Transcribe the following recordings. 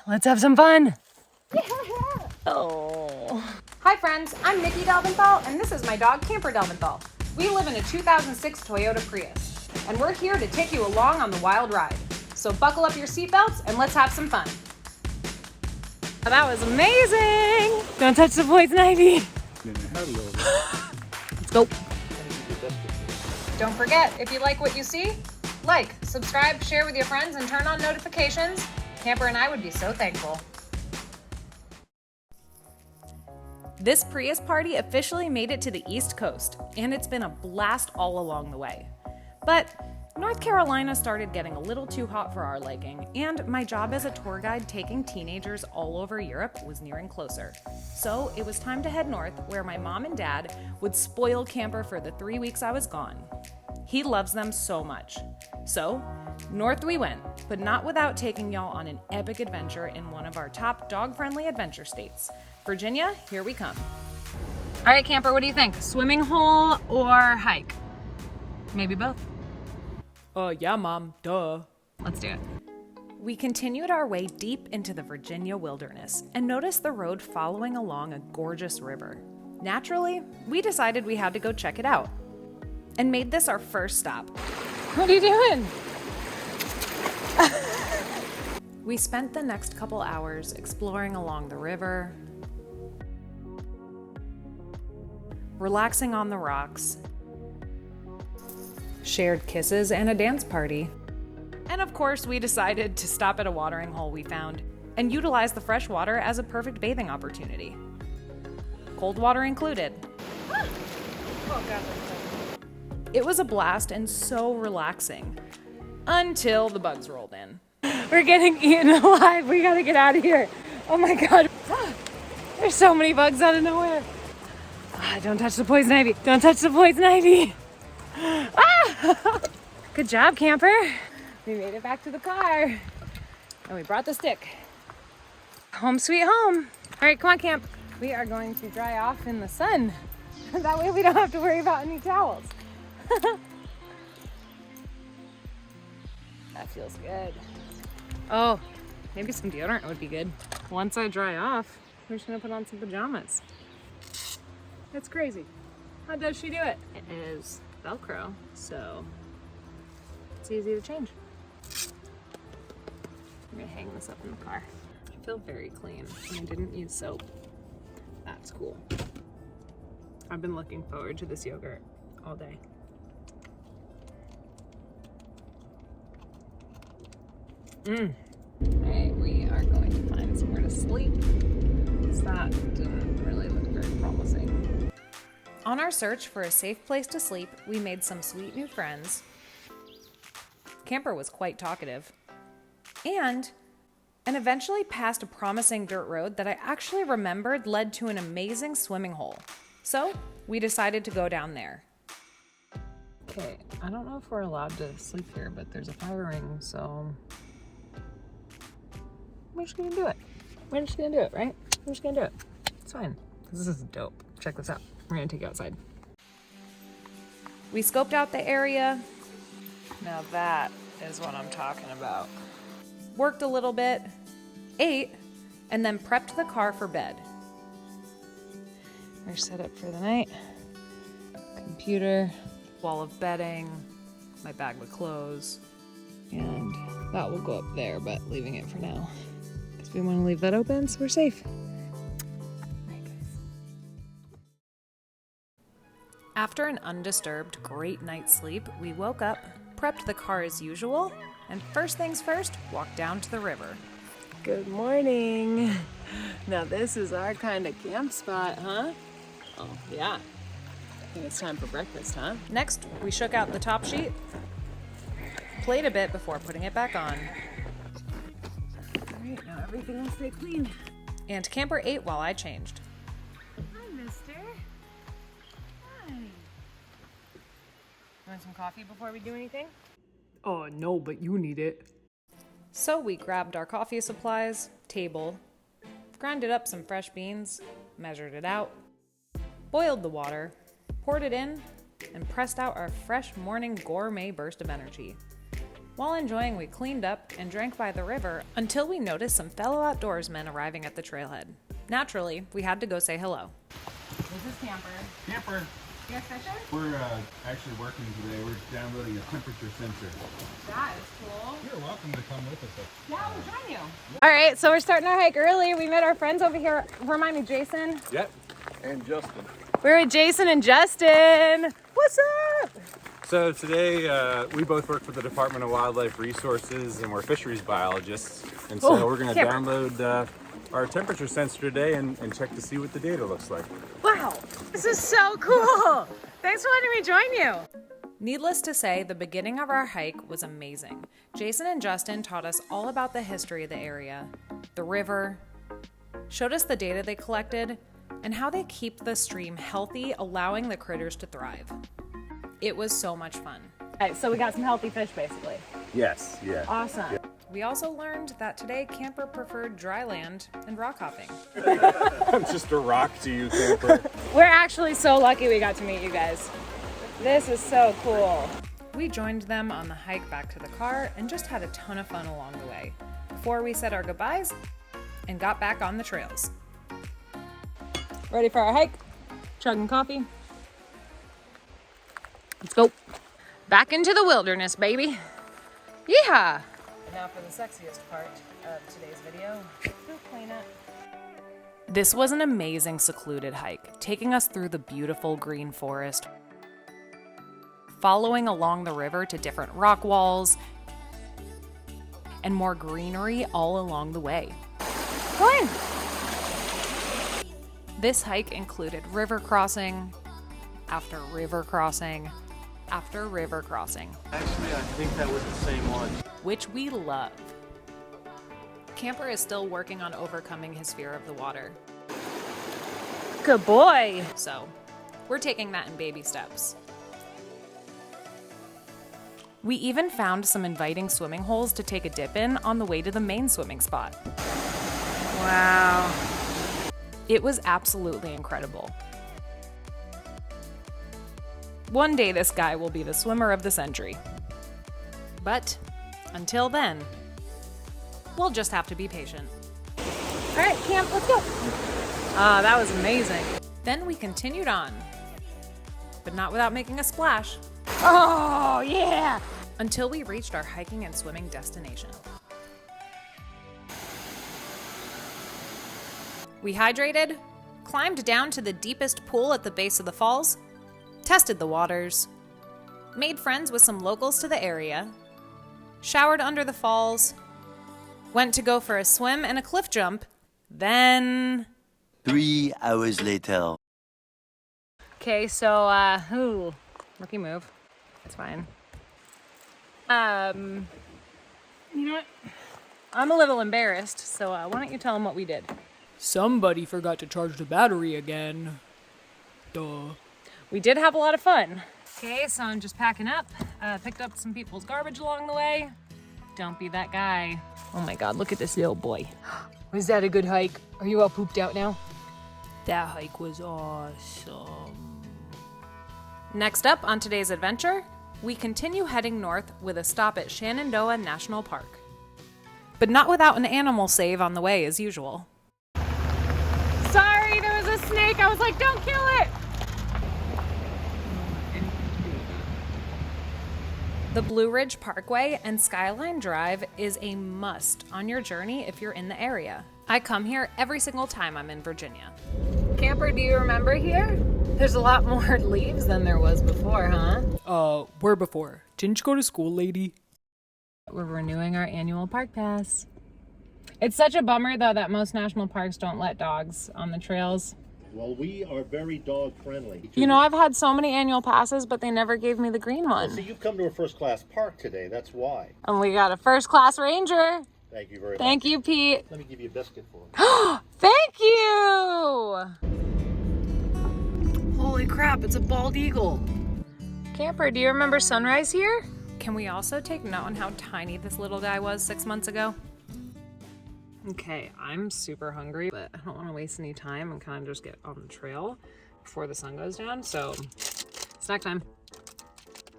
Let's have some fun. Oh. Hi friends, I'm Nikki Delventhal, and this is my dog Camper Delventhal. We live in a 2006 Toyota Prius, and we're here to take you along on the wild ride. So buckle up your seatbelts and let's have some fun. That was amazing. Don't touch the poison ivy. Let's go. Don't forget, if you like what you see, like, subscribe, share with your friends, and turn on notifications. Camper and I would be so thankful. This Prius party officially made it to the East Coast, and it's been a blast all along the way. But North Carolina started getting a little too hot for our liking, and my job as a tour guide taking teenagers all over Europe was nearing closer. So it was time to head north, where my mom and dad would spoil Camper for the 3 weeks I was gone. He loves them so much. So north we went, but not without taking y'all on an epic adventure in one of our top dog-friendly adventure states. Virginia, here we come. All right, Camper, what do you think? Swimming hole or hike? Maybe both. Yeah, Mom, duh. Let's do it. We continued our way deep into the Virginia wilderness and noticed the road following along a gorgeous river. Naturally, we decided we had to go check it out and made this our first stop. What are you doing? We spent the next couple hours exploring along the river, relaxing on the rocks, shared kisses and a dance party. And of course, we decided to stop at a watering hole we found and utilize the fresh water as a perfect bathing opportunity. Cold water included. Oh, God. It was a blast and so relaxing until the bugs rolled in. We're getting eaten alive. We gotta get out of here. Oh my God. There's so many bugs out of nowhere. Don't touch the poison ivy. Don't touch the poison ivy. Good job, Camper. We made it back to the car. And we brought the stick. Home sweet home. All right, come on, Camp. We are going to dry off in the sun. That way we don't have to worry about any towels. That feels good. Oh, maybe some deodorant would be good. Once I dry off, we're just gonna put on some pajamas. It's crazy. How does she do it? It is Velcro, so it's easy to change. I'm gonna hang this up in the car. I feel very clean, and I didn't use soap. That's cool. I've been looking forward to this yogurt all day. Alright, we are going to find somewhere to sleep. That didn't really look very promising. On our search for a safe place to sleep, we made some sweet new friends. Camper was quite talkative. And eventually passed a promising dirt road that I actually remembered led to an amazing swimming hole. So we decided to go down there. Okay, I don't know if we're allowed to sleep here, but there's a fire ring, so we're just gonna do it. We're just gonna do it, right? We're just gonna do it. It's fine. This is dope. Check this out. We're gonna take you outside. We scoped out the area. Now that is what I'm talking about. Worked a little bit, ate, and then prepped the car for bed. We're set up for the night. Computer, wall of bedding, my bag with clothes, and that will go up there, but leaving it for now. Because we want to leave that open so we're safe. Right, guys. After an undisturbed, great night's sleep, we woke up, prepped the car as usual, and first things first, walked down to the river. Good morning. Now this is our kind of camp spot, huh? Oh, yeah. I think it's time for breakfast, huh? Next, we shook out the top sheet, played a bit before putting it back on. All right, now everything will stay clean. And Camper ate while I changed. Hi, mister. Hi. Want some coffee before we do anything? Oh, no, but you need it. So we grabbed our coffee supplies, table, grinded up some fresh beans, measured it out, boiled the water, poured it in, and pressed out our fresh morning gourmet burst of energy. While enjoying, we cleaned up and drank by the river until we noticed some fellow outdoorsmen arriving at the trailhead. Naturally, we had to go say hello. This is Camper. Camper. You guys fishing? We're actually working today. We're downloading a temperature sensor. That is cool. You're welcome to come with us. Yeah, we'll join you. All right, so we're starting our hike early. We met our friends over here. Remind me, Jason. Yep. And Justin. We're with Jason and Justin. What's up? So today we both work for the Department of Wildlife Resources and we're fisheries biologists. And so we're going to download our temperature sensor today and check to see what the data looks like. Wow, this is so cool. Thanks for letting me join you. Needless to say, the beginning of our hike was amazing. Jason and Justin taught us all about the history of the area, the river, showed us the data they collected, and how they keep the stream healthy, allowing the critters to thrive. It was so much fun. All right, so we got some healthy fish, basically. Yes, yeah. Awesome. Yeah. We also learned that today Camper preferred dry land and rock hopping. I'm just a rock to you, Camper. We're actually so lucky we got to meet you guys. This is so cool. We joined them on the hike back to the car and just had a ton of fun along the way before we said our goodbyes and got back on the trails. Ready for our hike? Chugging coffee. Let's go. Back into the wilderness, baby. Yeehaw! Now for the sexiest part of today's video, we'll clean it. This was an amazing secluded hike, taking us through the beautiful green forest, following along the river to different rock walls, and more greenery all along the way. Go in. This hike included river crossing, after river crossing, after river crossing. Actually, I think that was the same one. Which we love. Camper is still working on overcoming his fear of the water. Good boy! So, we're taking that in baby steps. We even found some inviting swimming holes to take a dip in on the way to the main swimming spot. Wow. It was absolutely incredible. One day this guy will be the swimmer of the century. But until then, we'll just have to be patient. All right, Camp, let's go. Ah, that was amazing. Then we continued on, but not without making a splash. Oh, yeah! Until we reached our hiking and swimming destination. We hydrated, climbed down to the deepest pool at the base of the falls, tested the waters, made friends with some locals to the area, showered under the falls, went to go for a swim and a cliff jump, then... 3 hours later. Okay, so, rookie move. It's fine. You know what? I'm a little embarrassed, so why don't you tell them what we did? Somebody forgot to charge the battery again. Duh. We did have a lot of fun. Okay, so I'm just packing up. Picked up some people's garbage along the way. Don't be that guy. Oh my god, look at this little boy. Was that a good hike? Are you all pooped out now? That hike was awesome. Next up on today's adventure, we continue heading north with a stop at Shenandoah National Park. But not without an animal save on the way as usual. Sorry, there was a snake. I was like, don't kill it. The Blue Ridge Parkway and Skyline Drive is a must on your journey if you're in the area. I come here every single time I'm in Virginia. Camper, do you remember here? There's a lot more leaves than there was before, huh? Where before? Didn't you go to school, lady? We're renewing our annual park pass. It's such a bummer, though, that most national parks don't let dogs on the trails. Well, we are very dog friendly. You know, I've had so many annual passes, but they never gave me the green one. So you've come to a first-class park today. That's why. And we got a first-class ranger. Thank you very much. Thank you, Pete. Let me give you a biscuit for it. Thank you! Holy crap, it's a bald eagle. Camper, do you remember sunrise here? Can we also take note on how tiny this little guy was 6 months ago? Okay, I'm super hungry, but I don't want to waste any time and kind of just get on the trail before the sun goes down, so snack time.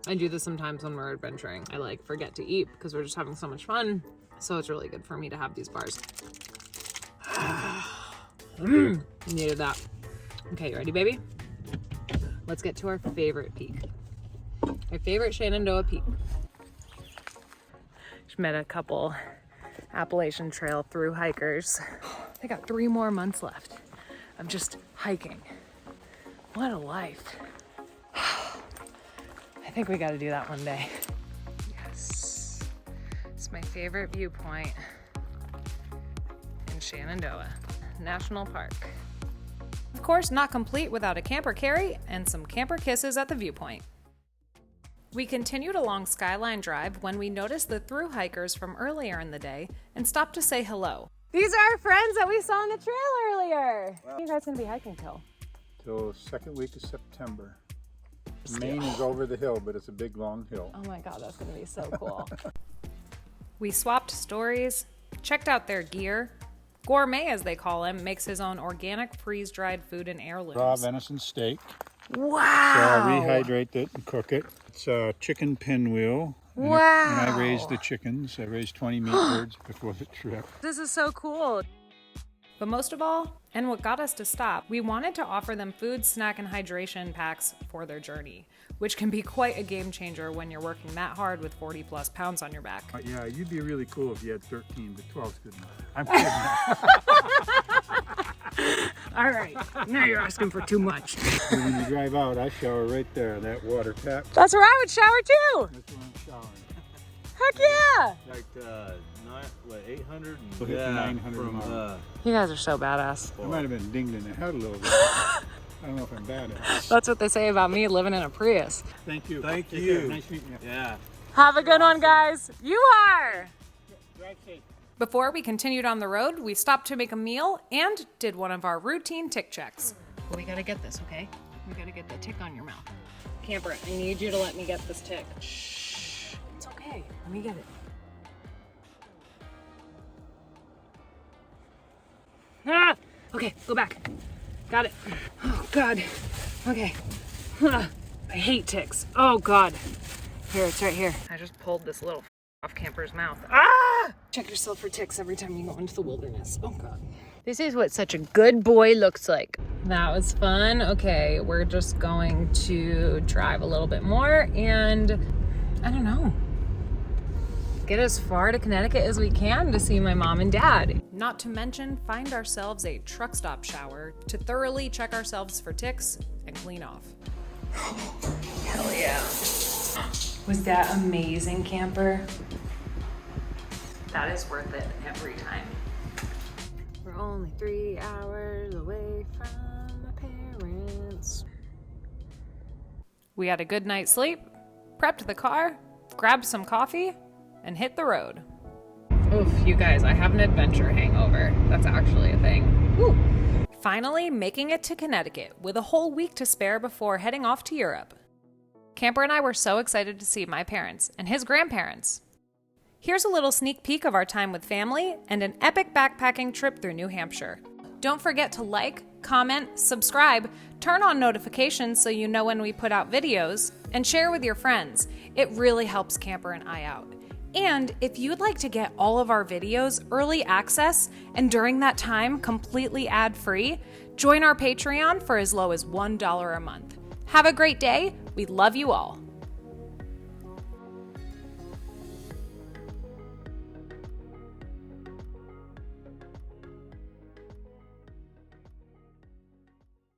I do this sometimes when we're adventuring. I like forget to eat because we're just having so much fun. So it's really good for me to have these bars. Needed that. Okay, you ready, baby? Let's get to our favorite peak. My favorite Shenandoah peak. Just met a couple Appalachian Trail through hikers. They got 3 more months left of just hiking. What a life. I think we got to do that one day. Yes. It's my favorite viewpoint in Shenandoah National Park. Of course, not complete without a camper carry and some camper kisses at the viewpoint. We continued along Skyline Drive when we noticed the through hikers from earlier in the day and stopped to say hello. These are our friends that we saw on the trail earlier. Wow. You guys gonna be hiking till? Till second week of September. Maine is over the hill, but it's a big long hill. Oh my God, that's gonna be so cool. We swapped stories, checked out their gear. Gourmet, as they call him, makes his own organic freeze-dried food and heirlooms. Raw venison steak. Wow. So I rehydrate it and cook it. It's a chicken pinwheel. Wow. And I raised the chickens. I raised 20 meat birds before the trip. This is so cool. But most of all, and what got us to stop, we wanted to offer them food, snack, and hydration packs for their journey, which can be quite a game changer when you're working that hard with 40 plus pounds on your back. Yeah, you'd be really cool if you had 13, but 12's good enough. I'm kidding. All right, now you're asking for too much. And when you drive out, I shower right there, that water tap. That's where I would shower too. That's where I'm showering. Heck yeah. Like 800? We'll hit the 900 mark. You guys are so badass. I might have been dinged in the head a little bit. I don't know if I'm badass. That's what they say about me living in a Prius. Thank you. Thank Take you. care. Nice meeting you. Yeah. Have a good one, guys. You are. Drive safe. Before we continued on the road, we stopped to make a meal and did one of our routine tick checks. Well, we gotta get this, okay? We gotta get the tick on your mouth. Camper, I need you to let me get this tick. Shh. It's okay. Let me get it. Ah! Okay, go back. Got it. Oh, God. Okay. I hate ticks. Oh, God. Here, it's right here. I just pulled this little off Camper's mouth. Ah! Check yourself for ticks every time you go into the wilderness. Oh, God. This is what such a good boy looks like. That was fun. Okay, we're just going to drive a little bit more and I don't know. Get as far to Connecticut as we can to see my mom and dad. Not to mention, find ourselves a truck stop shower to thoroughly check ourselves for ticks and clean off. Hell yeah. Was that amazing, Camper? That is worth it every time. We're only 3 hours away from my parents. We had a good night's sleep, prepped the car, grabbed some coffee, and hit the road. Oof, you guys, I have an adventure hangover. That's actually a thing. Woo. Finally making it to Connecticut with a whole week to spare before heading off to Europe. Camper and I were so excited to see my parents and his grandparents. Here's a little sneak peek of our time with family and an epic backpacking trip through New Hampshire. Don't forget to like, comment, subscribe, turn on notifications so you know when we put out videos, and share with your friends. It really helps Camper and I out. And if you'd like to get all of our videos early access and during that time completely ad-free, join our Patreon for as low as $1 a month. Have a great day. We love you all.